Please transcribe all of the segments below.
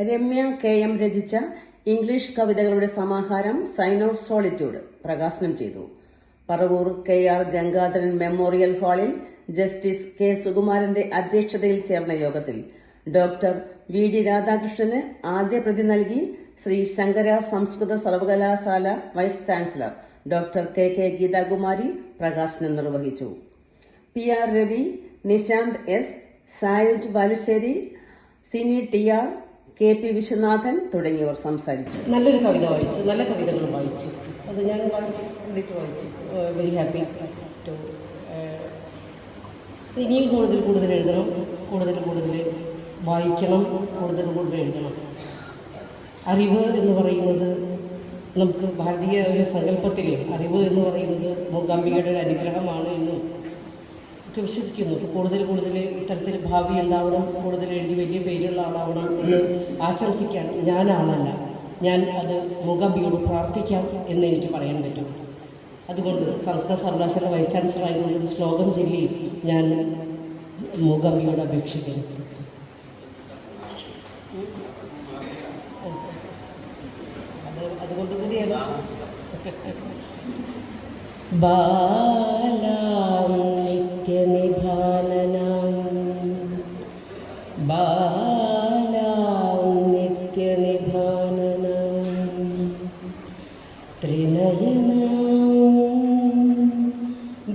Ramya KM രചിച്ച English കവിതകളുടെ സമാഹാരം സൈൻ ഓഫ് സോളിറ്റ്യൂഡ് പ്രകാശനം ചെയ്തു. പറവൂർ KR ഗംഗാധരൻ മെമ്മോറിയൽ ഹാളിൽ ജസ്റ്റിസ് K. സുകുമാരന്റെ അധ്യക്ഷതയിൽ ചേർന്ന യോഗത്തിൽ ഡോക്ടർ VD രാധാകൃഷ്ണന് ആദ്യ പ്രതി നൽകി ശ്രീ ശങ്കര സംസ്കൃത സർവകലാശാല vice chancellor doctor KK Geethakumari പ്രകാശനം നിർവഹിച്ചു. PR Ravi, Nishanth S, Sayuj Balussery, Sini TR, KP Viswanathan തുടങ്ങിയവർ സംസാരിച്ചു. നല്ലൊരു കവിത വായിച്ചു, നല്ല കവിതകൾ വായിച്ചു. അത് ഞാൻ വായിച്ചു, വെരി ഹാപ്പി ടു. ഇനിയും കൂടുതൽ എഴുതണം, കൂടുതൽ വായിക്കണം, കൂടുതൽ എഴുതണം. അറിവ് എന്ന് പറയുന്നത് നമുക്ക് ഭാരതീയ ഒരു സങ്കല്പത്തിൽ അറിവ് എന്ന് പറയുന്നത് മൂകാംബികയുടെ ഒരു അനുഗ്രഹമാണ് എന്നും ഒക്കെ വിശ്വസിക്കുന്നു. കൂടുതൽ ഇത്തരത്തിൽ ഭാവി ഉണ്ടാവണം, കൂടുതൽ എഴുതി വലിയ പേരുള്ള ആളാവണം എന്ന് ആശംസിക്കാൻ ഞാൻ ആളല്ല. ഞാൻ അത് മൂകാംബികയോട് പ്രാർത്ഥിക്കാം എന്ന് എനിക്ക് പറയാൻ പറ്റും. അതുകൊണ്ട് സംസ്കൃത സർവകലാശാല വൈസ് ചാൻസലർ ആയതുകൊണ്ട് ഒരു ശ്ലോകം ചൊല്ലി ഞാൻ മൂകാംബികയോട് അപേക്ഷിക്കുന്നു. അതുകൊണ്ട് കൂടിയാണ് ബാലാം നിത്യനിഭാനനം, ബാലാം നിത്യനിഭാനനം, ത്രിനയനം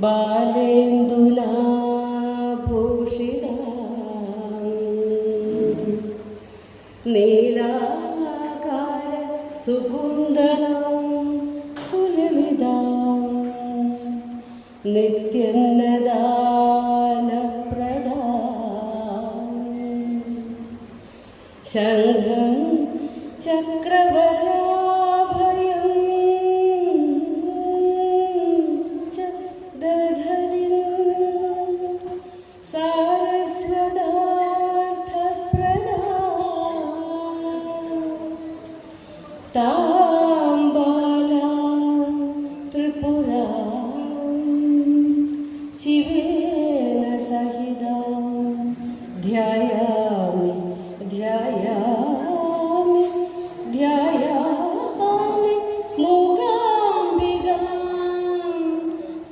ബാലേന്ദുനാ ഭൂഷിതാം, നീലാകാര സുകുന്ദളം സുലളിതാം, നിത്യന്നദാനപ്രദാം, ശംഖം ചക്രവരാഭയം ച ദധതിം, സാരസ്വതാർത്ഥപ്രദാം, താം ബാലാം ത്രിപുരാം ശിവേന സഹിതാം ധ്യായാമി മൂകാംബികാം,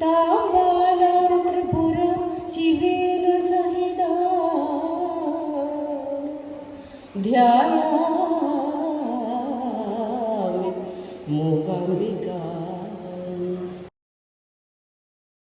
താം ബാലാം ത്രിപുരാം ശിവേന സഹിതാം ധ്യായാമി.